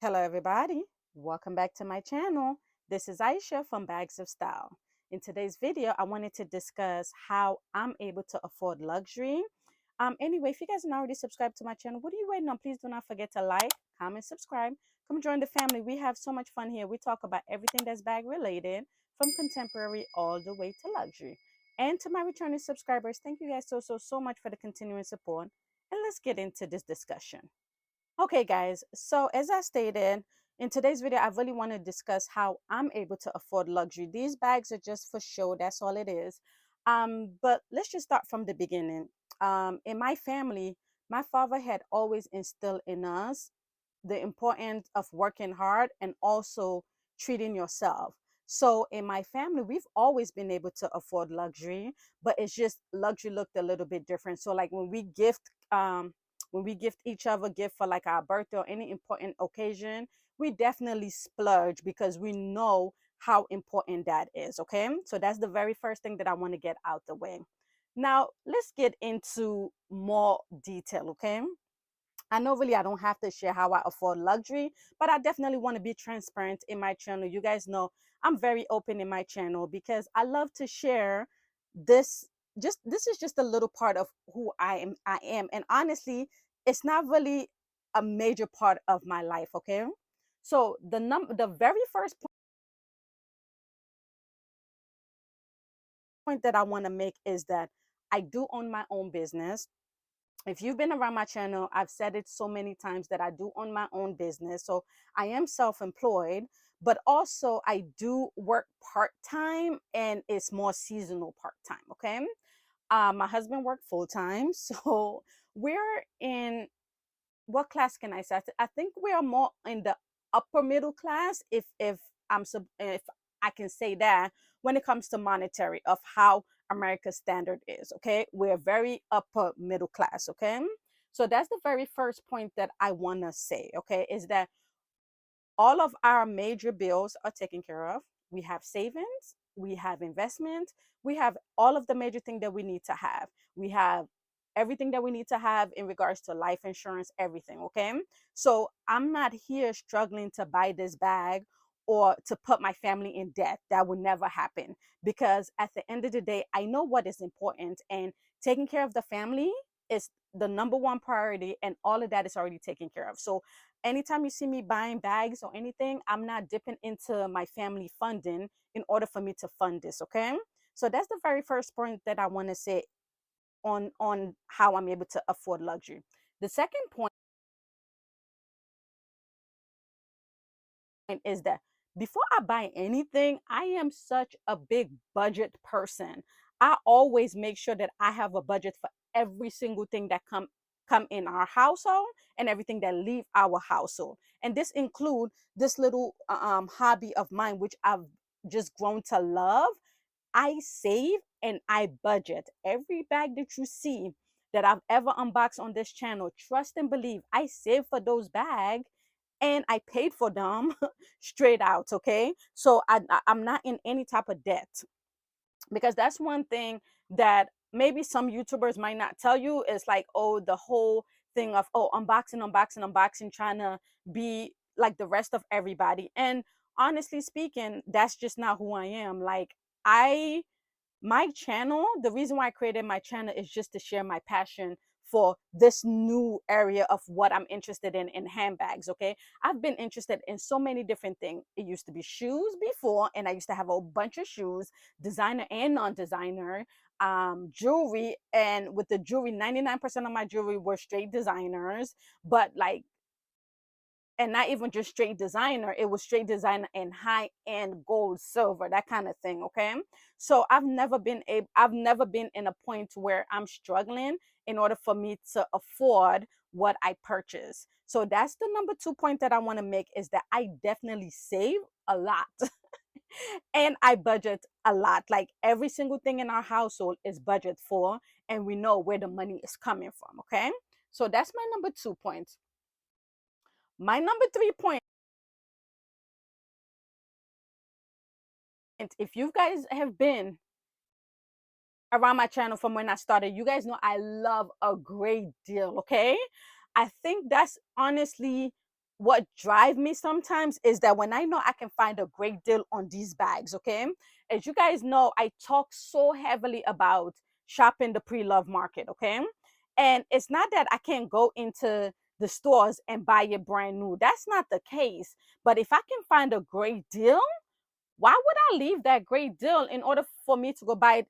Hello, everybody. Welcome back to my channel. This is Aisha from Bags of Style. In today's video, I wanted to discuss how I'm able to afford luxury. Anyway, if you guys are already subscribed to my channel, what are you waiting on? Please do not forget to like, comment, subscribe. Come join the family. We have so much fun here. We talk about everything that's bag related, from contemporary all the way to luxury. And to my returning subscribers, thank you guys so much for the continuing support. And let's get into this discussion. Okay, guys. So as I stated, in today's video, I really want to discuss how I'm able to afford luxury. These bags are just for show. That's all it is. But let's just start from the beginning. In my family, my father had always instilled in us the importance of working hard and also treating yourself. So in my family, we've always been able to afford luxury, but it's just luxury looked a little bit different. So like when we gift each other gift for like our birthday or any important occasion, we definitely splurge because we know how important that is. Okay, so that's the very first thing that I want to get out the way. Now let's get into more detail. Okay, I know really I don't have to share how I afford luxury, but I definitely want to be transparent in my channel. You guys know I'm very open in my channel because I love to share this. Just this is just a little part of who I am, and honestly, it's not really a major part of my life. Okay, so the very first point that I want to make is that I do own my own business. If you've been around my channel, I've said it so many times that I do own my own business. So I am self-employed, but also I do work part-time and it's more seasonal part-time. Okay. My husband worked full-time. So we're in what class can I say? I think we are more in the upper middle class, if I can say that, when it comes to monetary of how America's standard is. Okay, we're very upper middle class. Okay, so that's the very first point that I want to say. Okay, is that all of our major bills are taken care of. We have savings, we have investment, we have all of the major things that we need to have. We have everything that we need to have in regards to life insurance, everything. Okay. So I'm not here struggling to buy this bag or to put my family in debt. That would never happen because at the end of the day, I know what is important, and taking care of the family is the number one priority, and all of that is already taken care of. So anytime you see me buying bags or anything, I'm not dipping into my family funding in order for me to fund this. Okay. So that's the very first point that I want to say on how I'm able to afford luxury. The second point is that before I buy anything, I am such a big budget person. I always make sure that I have a budget for every single thing that come in our household and everything that leave our household. And this include this little hobby of mine, which I've just grown to love. I save and I budget. Every bag that you see that I've ever unboxed on this channel, trust and believe, I save for those bags and I paid for them straight out. Okay. So I'm not in any type of debt, because that's one thing that maybe some YouTubers might not tell you. Is like, oh, the whole thing of, oh, unboxing, trying to be like the rest of everybody. And honestly speaking, that's just not who I am. Like, I my channel, the reason why I created my channel is just to share my passion for this new area of what I'm interested in handbags. Okay, I've been interested in so many different things. It used to be shoes before, and I used to have a bunch of shoes, designer and non-designer, jewelry. And with the jewelry, 99% of my jewelry were straight designers, but like, and not even just straight designer, it was straight designer and high end gold, silver, that kind of thing. Okay, so I've never been in a point where I'm struggling in order for me to afford what I purchase. So that's the number two point that I want to make, is that I definitely save a lot and I budget a lot. Like, every single thing in our household is budget for, and we know where the money is coming from. Okay, so that's my number 2 point. My number 3 point, if you guys have been around my channel from when I started, you guys know I love a great deal. Okay, I think that's honestly what drive me sometimes is that when I know I can find a great deal on these bags, okay? As you guys know, I talk so heavily about shopping the pre-love market, okay? And it's not that I can't go into the stores and buy it brand new. That's not the case. But if I can find a great deal, why would I leave that great deal in order for me to go buy it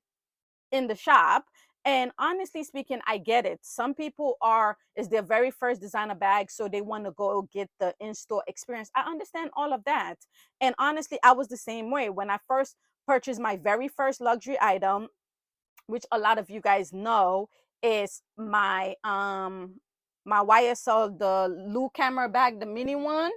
in the shop? And honestly speaking, I get it. Some people are, is their very first designer bag, so they want to go get the in-store experience. I understand all of that. And honestly, I was the same way when I first purchased my very first luxury item, which a lot of you guys know is my YSL, the Lou camera bag, the mini one.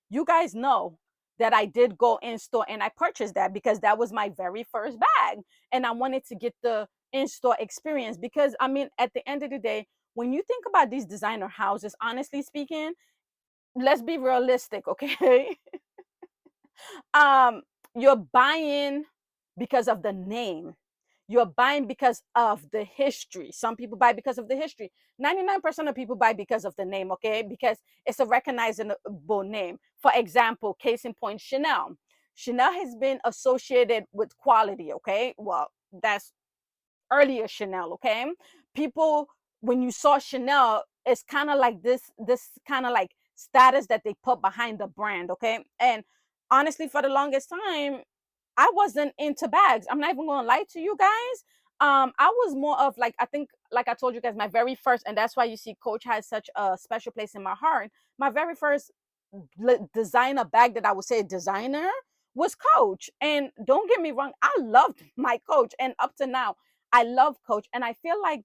You guys know that I did go in store and I purchased that because that was my very first bag, and I wanted to get the in-store experience. Because I mean, at the end of the day, when you think about these designer houses, honestly speaking, let's be realistic, okay? um you're buying because of the name. You're buying because of the history. Some people buy because of the history. 99% of people buy because of the name, okay? Because it's a recognizable name. For example, case in point, Chanel. Chanel has been associated with quality, okay? Well, that's earlier Chanel, okay? People, when you saw Chanel, it's kind of like this kind of like status that they put behind the brand, okay? And honestly, for the longest time, I wasn't into bags. I'm not even gonna lie to you guys. I was more of like, I think, like I told you guys, my very first, and that's why you see Coach has such a special place in my heart. My very first designer bag that I would say designer was Coach. And don't get me wrong, I loved my Coach, and up to now, I love Coach. And I feel like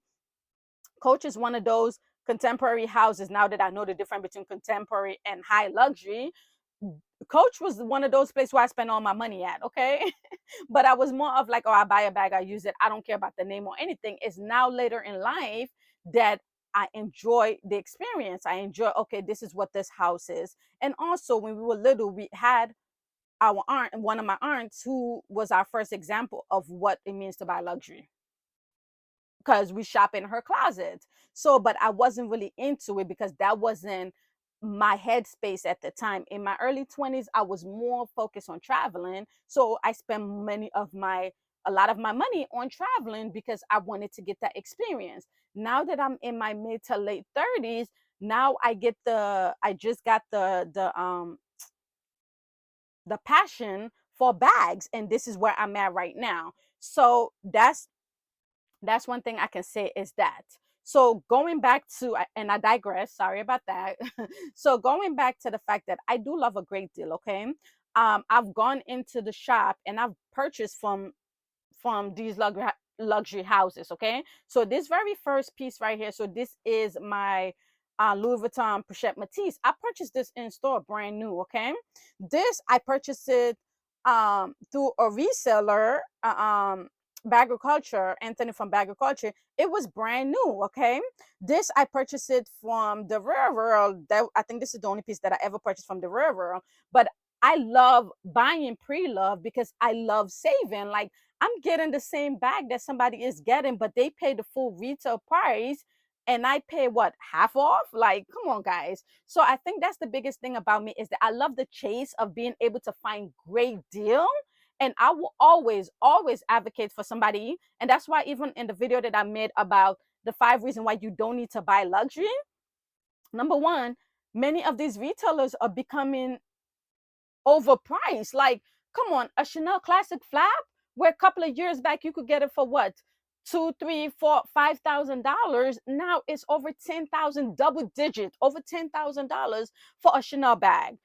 Coach is one of those contemporary houses. Now that I know the difference between contemporary and high luxury, Coach was one of those places where I spend all my money at, okay? But I was more of like, oh, I buy a bag, I use it. I don't care about the name or anything. It's now later in life that I enjoy the experience. I enjoy, okay, this is what this house is. And also, when we were little, we had our aunt, and one of my aunts, who was our first example of what it means to buy luxury, because we shop in her closet. So, but I wasn't really into it because that wasn't my headspace at the time. In my early 20s, I was more focused on traveling. So I spent a lot of my money on traveling because I wanted to get that experience. Now that I'm in my mid to late 30s, now I just got the passion for bags, and this is where I'm at right now. So that's one thing I can say is that. So going back to, and I digress, sorry about that. So going back to the fact that I do love a great deal, okay? I've gone into the shop and I've purchased from these luxury houses, okay? So this very first piece right here, so this is my Louis Vuitton Pochette Matisse. I purchased this in store brand new, okay? This, I purchased it through a reseller, Bagriculture, Anthony from Bagriculture. It was brand new, okay? This, I purchased it from the Referral. That, I think this is the only piece that I ever purchased from the Referral. But I love buying pre-love because I love saving. Like, I'm getting the same bag that somebody is getting, but they pay the full retail price and I pay what, half off? Like, come on, guys. So I think that's the biggest thing about me, is that I love the chase of being able to find great deal. And I will always, always advocate for somebody. And that's why even in the video that I made about the 5 reasons why you don't need to buy luxury, number one, many of these retailers are becoming overpriced. Like, come on, a Chanel classic flap, where a couple of years back you could get it for what, two, three, four, $5,000. Now it's over 10,000, double digit, over $10,000 for a Chanel bag.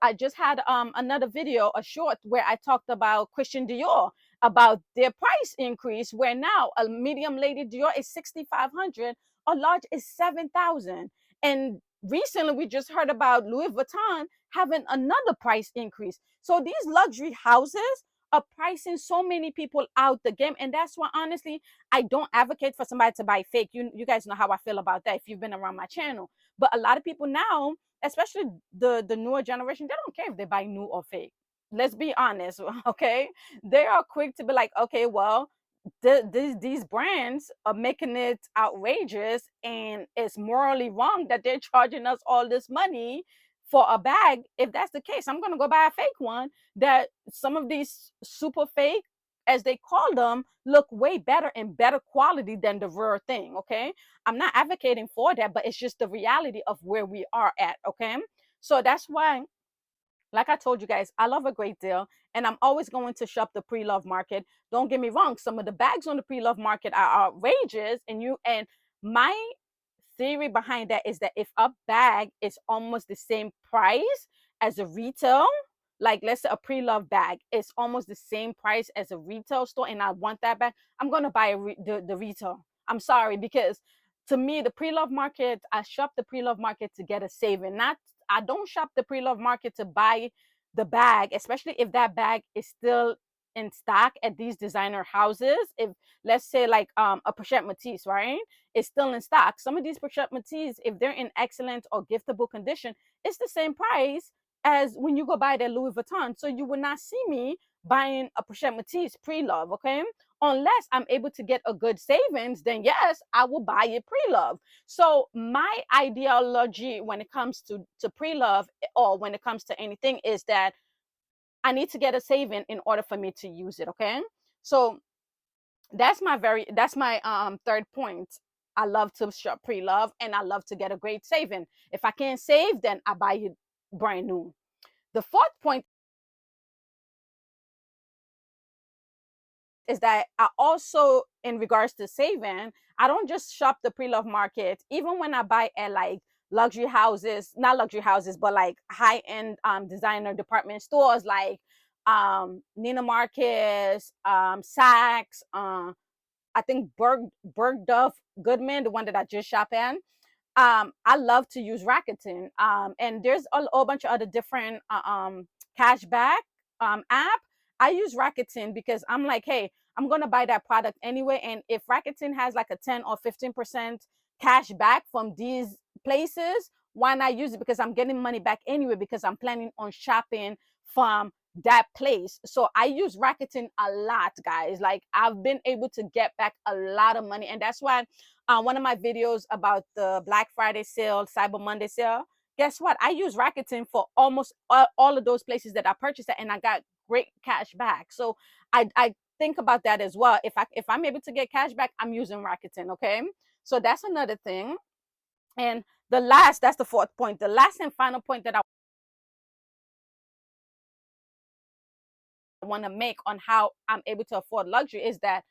I just had another video, a short, where I talked about Christian Dior, about their price increase, where now a medium lady Dior is 6,500, a large is 7,000. And recently we just heard about Louis Vuitton having another price increase. So these luxury houses are pricing so many people out the game. And that's why, honestly, I don't advocate for somebody to buy fake. You guys know how I feel about that if you've been around my channel. But a lot of people now, especially the newer generation, they don't care if they buy new or fake. Let's be honest, okay? They are quick to be like, okay, well, these brands are making it outrageous, and it's morally wrong that they're charging us all this money for a bag, if that's the case, I'm gonna go buy a fake one. That some of these super fake, as they call them, look way better and better quality than the real thing. Okay, I'm not advocating for that, but it's just the reality of where we are at. Okay, so that's why, like I told you guys, I love a great deal, and I'm always going to shop the pre-love market. Don't get me wrong, some of the bags on the pre-love market are outrageous, and my theory behind that is that if a bag is almost the same price as a retail, like let's say a pre-love bag is almost the same price as a retail store, and I want that bag, I'm gonna buy the retail. I'm sorry, because to me, the pre-love market, I shop the pre-love market to get a saving. Not, I don't shop the pre-love market to buy the bag, especially if that bag is still in stock at these designer houses. If, let's say, like a Pochette Matisse, right, is still in stock. Some of these Pochette Matisse, if they're in excellent or giftable condition, it's the same price as when you go buy that Louis Vuitton. So you will not see me buying a Pochette Matisse pre-love, okay? Unless I'm able to get a good savings, then yes, I will buy it pre-love. So my ideology when it comes to pre-love, or when it comes to anything, is that I need to get a saving in order for me to use it, okay? So that's my third point. I love to shop pre-love, and I love to get a great saving. If I can't save, then I buy it brand new. The fourth point is that I also, in regards to saving, I don't just shop the pre-love market. Even when I buy at like luxury houses, not luxury houses, but like high-end designer department stores, like Nina Marcus, Saks, I think Bergdorf Goodman, the one that I just shop in. I love to use Rakuten. And there's a whole bunch of other different cashback app. I use Rakuten because I'm like, hey, I'm gonna buy that product anyway. And if Rakuten has like a 10 or 15% cash back from these places, why not use it? Because I'm getting money back anyway, because I'm planning on shopping from that place. So I use Rakuten a lot, guys. Like, I've been able to get back a lot of money. And that's why one of my videos about the Black Friday sale, Cyber Monday sale, guess what? I use Rakuten for almost all of those places that I purchased at, and I got great cash back. So I think about that as well. If I'm able to get cash back, I'm using Rakuten. Okay, so that's another thing. And that's the fourth point. The last and final point that I want to make on how I'm able to afford luxury is that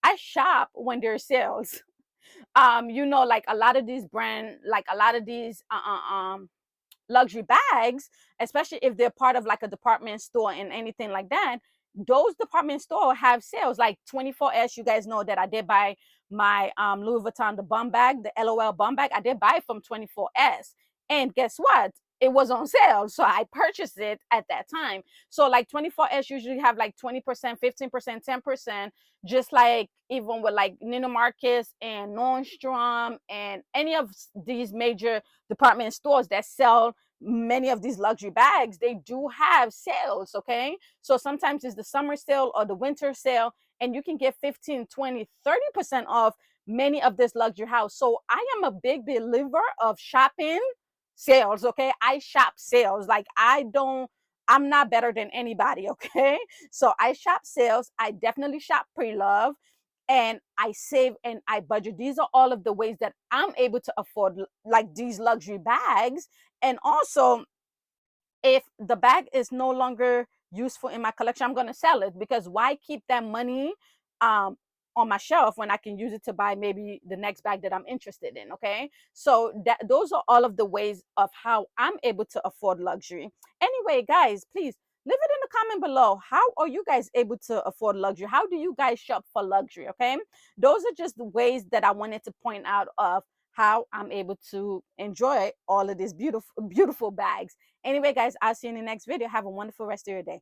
I shop when there's sales. Like a lot of these like a lot of these luxury bags, especially if they're part of like a department store and anything like that, those department store have sales. Like 24S, you guys know that I did buy my Louis Vuitton, the bum bag, the LOL bum bag. I did buy it from 24S, and guess what? It was on sale, so I purchased it at that time. So like 24S usually have like 20%, 15%, 10%, just like even with like Nina Marcus and Nordstrom and any of these major department stores that sell many of these luxury bags, they do have sales. Okay, so sometimes it's the summer sale or the winter sale, and you can get 15, 20, 30% off many of this luxury house. So I am a big believer of shopping sales. Okay, I shop sales. Like, I'm not better than anybody. Okay, so I shop sales. I definitely shop pre-love, and I save and I budget. These are all of the ways that I'm able to afford like these luxury bags. And also, if the bag is no longer useful in my collection, I'm going to sell it, because why keep that money um on my shelf when I can use it to buy maybe the next bag that I'm interested in. Okay, so those are all of the ways of how I'm able to afford luxury. Anyway, guys, please leave it in the comment below. How are you guys able to afford luxury? How do you guys shop for luxury? Okay, those are just the ways that I wanted to point out of how I'm able to enjoy all of these beautiful bags. Anyway, guys, I'll see you in the next video. Have a wonderful rest of your day.